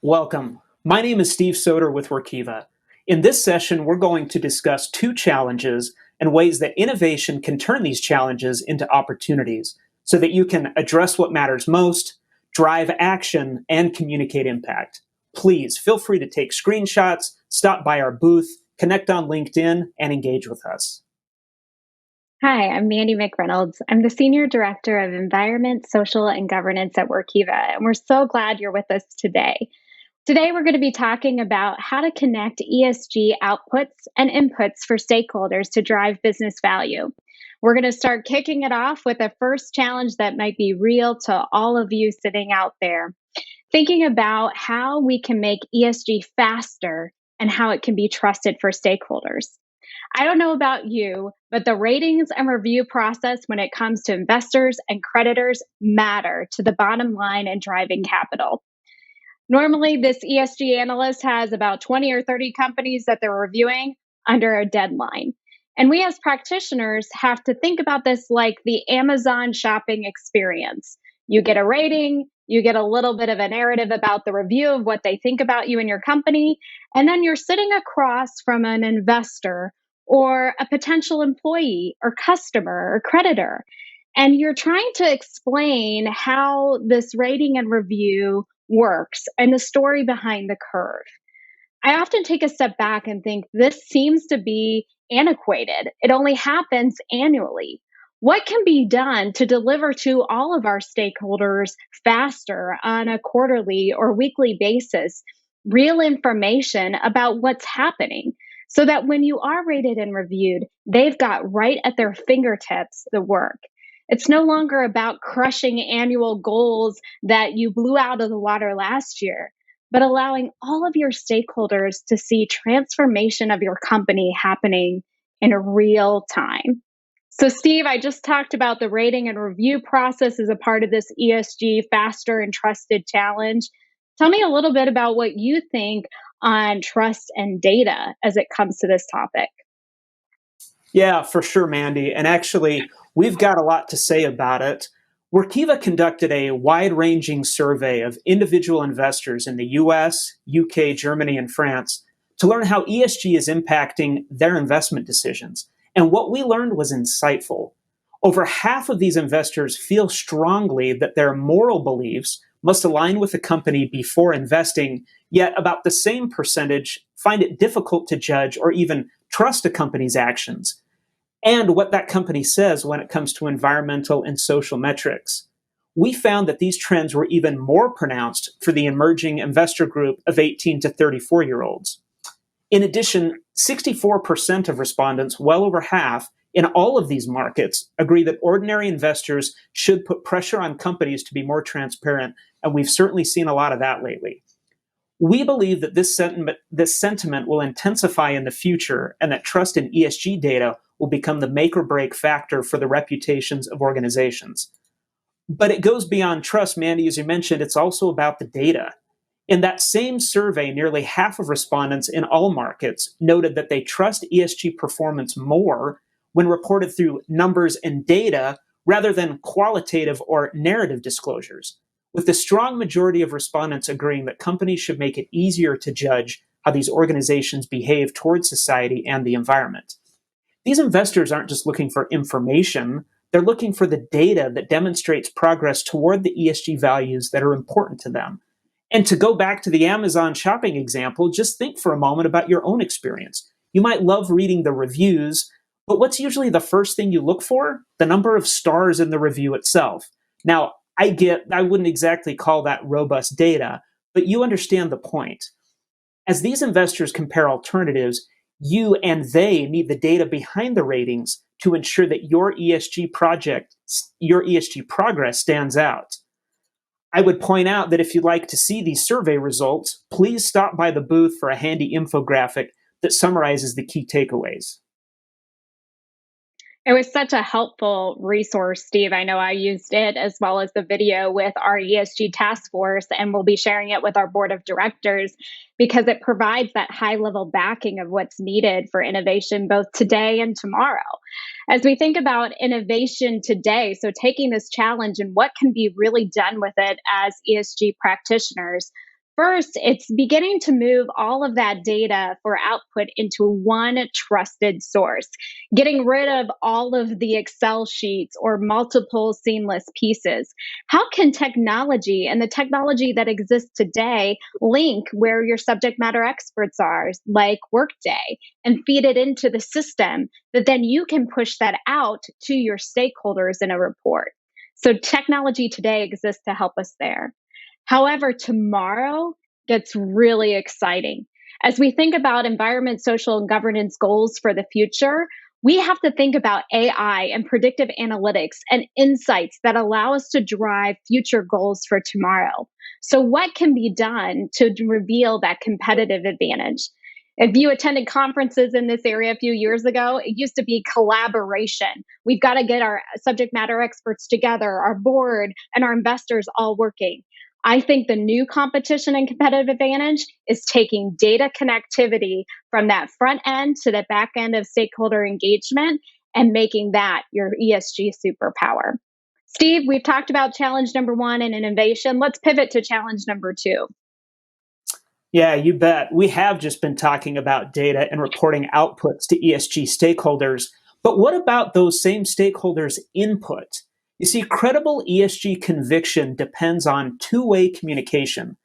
Welcome. My name is Steve Soder with Workiva. In this session, we're going to discuss two challenges and ways that innovation can turn these challenges into opportunities so that you can address what matters most, drive action, and communicate impact. Please feel free to take screenshots, stop by our booth, connect on LinkedIn, and engage with us. Hi, I'm Mandy McReynolds. I'm the Senior Director of Environment, Social, and Governance at Workiva, and we're so glad you're with us today. Today, we're going to be talking about how to connect ESG outputs and inputs for stakeholders to drive business value. We're going to start kicking it off with a first challenge that might be real to all of you sitting out there, thinking about how we can make ESG faster and how it can be trusted for stakeholders. I don't know about you, but the ratings and review process when it comes to investors and creditors matter to the bottom line and driving capital. Normally, this ESG analyst has about 20 or 30 companies that they're reviewing under a deadline. And we as practitioners have to think about this like the Amazon shopping experience. You get a rating, you get a little bit of a narrative about the review of what they think about you and your company, and then you're sitting across from an investor or a potential employee or customer or creditor. And you're trying to explain how this rating and review works and the story behind the curve. I often take a step back and think this seems to be antiquated. It only happens annually. What can be done to deliver to all of our stakeholders faster on a quarterly or weekly basis real information about what's happening so that when you are rated and reviewed, they've got right at their fingertips the work? It's no longer about crushing annual goals that you blew out of the water last year, but allowing all of your stakeholders to see transformation of your company happening in real time. So, Steve, I just talked about the rating and review process as a part of this ESG Faster and Trusted challenge. Tell me a little bit about what you think on trust and data as it comes to this topic. Yeah, for sure, Mandy. And actually, we've got a lot to say about it. Workiva conducted a wide ranging survey of individual investors in the US, UK, Germany, and France to learn how ESG is impacting their investment decisions. And what we learned was insightful. Over half of these investors feel strongly that their moral beliefs must align with the company before investing, yet about the same percentage find it difficult to judge or even trust a company's actions and what that company says when it comes to environmental and social metrics. We found that these trends were even more pronounced for the emerging investor group of 18 to 34-year-olds. In addition, 64% of respondents, well over half, in all of these markets, agree that ordinary investors should put pressure on companies to be more transparent, and we've certainly seen a lot of that lately. We believe that this sentiment will intensify in the future and that trust in ESG data will become the make or break factor for the reputations of organizations. But it goes beyond trust, Mandy, as you mentioned, it's also about the data. In that same survey, nearly half of respondents in all markets noted that they trust ESG performance more when reported through numbers and data rather than qualitative or narrative disclosures, with the strong majority of respondents agreeing that companies should make it easier to judge how these organizations behave towards society and the environment. These investors aren't just looking for information, they're looking for the data that demonstrates progress toward the ESG values that are important to them. And to go back to the Amazon shopping example, just think for a moment about your own experience. You might love reading the reviews, but what's usually the first thing you look for? The number of stars in the review itself. Now, I wouldn't exactly call that robust data, but you understand the point. As these investors compare alternatives, you and they need the data behind the ratings to ensure that your ESG progress stands out. I would point out that if you'd like to see these survey results, please stop by the booth for a handy infographic that summarizes the key takeaways. It was such a helpful resource, Steve. I know I used it as well as the video with our ESG task force, and we'll be sharing it with our board of directors because it provides that high level backing of what's needed for innovation both today and tomorrow. As we think about innovation today, so taking this challenge and what can be really done with it as ESG practitioners, First, it's beginning to move all of that data for output into one trusted source, getting rid of all of the Excel sheets or multiple seamless pieces. How can technology and the technology that exists today link where your subject matter experts are, like Workday, and feed it into the system that then you can push that out to your stakeholders in a report? So, technology today exists to help us there. However, tomorrow gets really exciting. As we think about environment, social, and governance goals for the future, we have to think about AI and predictive analytics and insights that allow us to drive future goals for tomorrow. So, what can be done to reveal that competitive advantage? If you attended conferences in this area a few years ago, it used to be collaboration. We've got to get our subject matter experts together, our board, and our investors all working. I think the new competition and competitive advantage is taking data connectivity from that front end to the back end of stakeholder engagement and making that your ESG superpower. Steve, we've talked about challenge number one in innovation. Let's pivot to challenge number two. Yeah, you bet. We have just been talking about data and reporting outputs to ESG stakeholders. But what about those same stakeholders' input? You see, credible ESG conviction depends on two-way communication.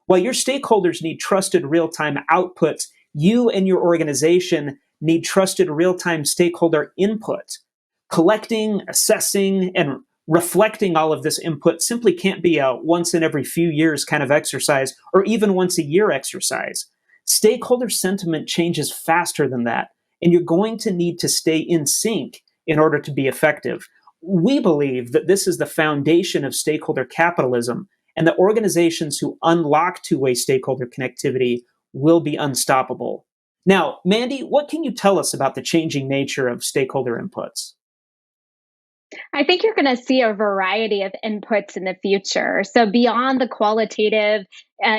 While your stakeholders need trusted real-time outputs, you and your organization need trusted real-time stakeholder input. Collecting, assessing, and reflecting all of this input simply can't be a once in every few years kind of exercise or even once a year exercise. Stakeholder sentiment changes faster than that, and you're going to need to stay in sync in order to be effective. We believe that this is the foundation of stakeholder capitalism, and that organizations who unlock two-way stakeholder connectivity will be unstoppable. Now, Mandy, what can you tell us about the changing nature of stakeholder inputs? I think you're going to see a variety of inputs in the future. So, beyond the qualitative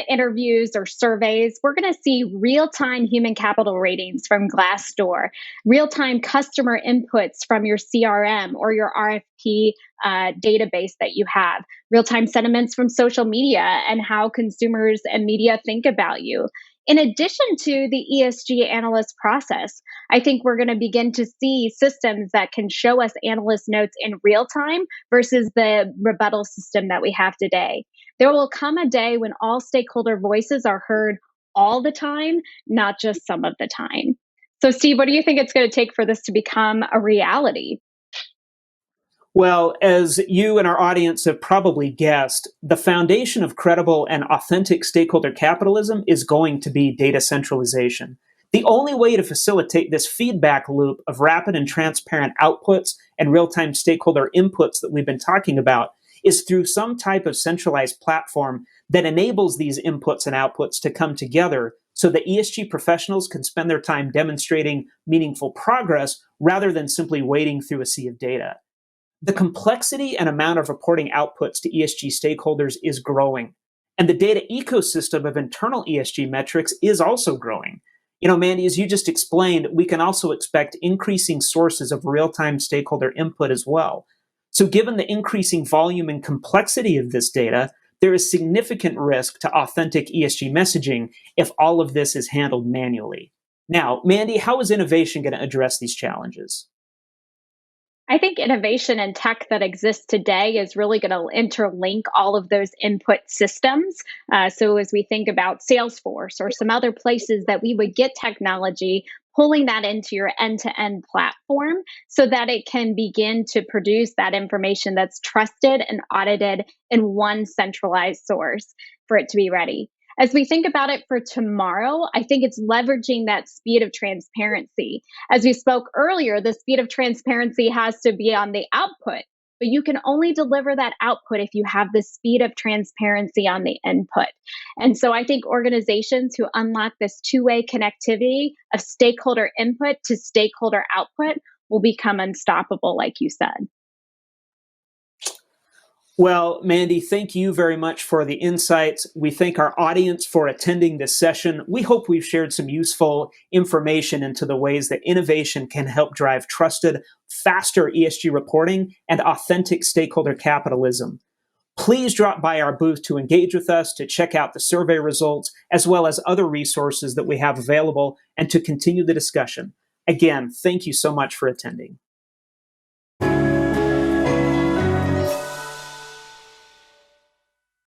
interviews or surveys, we're going to see real time human capital ratings from Glassdoor, real time customer inputs from your CRM or your RFP database that you have, real time sentiments from social media and how consumers and media think about you. In addition to the ESG analyst process, I think we're going to begin to see systems that can show us analyst notes in real time versus the rebuttal system that we have today. There will come a day when all stakeholder voices are heard all the time, not just some of the time. So, Steve, what do you think it's going to take for this to become a reality? Well, as you and our audience have probably guessed, the foundation of credible and authentic stakeholder capitalism is going to be data centralization. The only way to facilitate this feedback loop of rapid and transparent outputs and real time stakeholder inputs that we've been talking about is through some type of centralized platform that enables these inputs and outputs to come together so that ESG professionals can spend their time demonstrating meaningful progress rather than simply wading through a sea of data. The complexity and amount of reporting outputs to ESG stakeholders is growing, and the data ecosystem of internal ESG metrics is also growing. You know, Mandy, as you just explained, we can also expect increasing sources of real-time stakeholder input as well. So given the increasing volume and complexity of this data, there is significant risk to authentic ESG messaging if all of this is handled manually. Now, Mandy, how is innovation going to address these challenges? I think innovation and tech that exists today is really going to interlink all of those input systems. So, as we think about Salesforce or some other places that we would get technology, pulling that into your end to end platform so that it can begin to produce that information that's trusted and audited in one centralized source for it to be ready. As we think about it for tomorrow, I think it's leveraging that speed of transparency. As we spoke earlier, the speed of transparency has to be on the output, but you can only deliver that output if you have the speed of transparency on the input. And so I think organizations who unlock this two-way connectivity of stakeholder input to stakeholder output will become unstoppable, like you said. Well, Mandy, thank you very much for the insights. We thank our audience for attending this session. We hope we've shared some useful information into the ways that innovation can help drive trusted, faster ESG reporting and authentic stakeholder capitalism. Please drop by our booth to engage with us, to check out the survey results, as well as other resources that we have available, and to continue the discussion. Again, thank you so much for attending.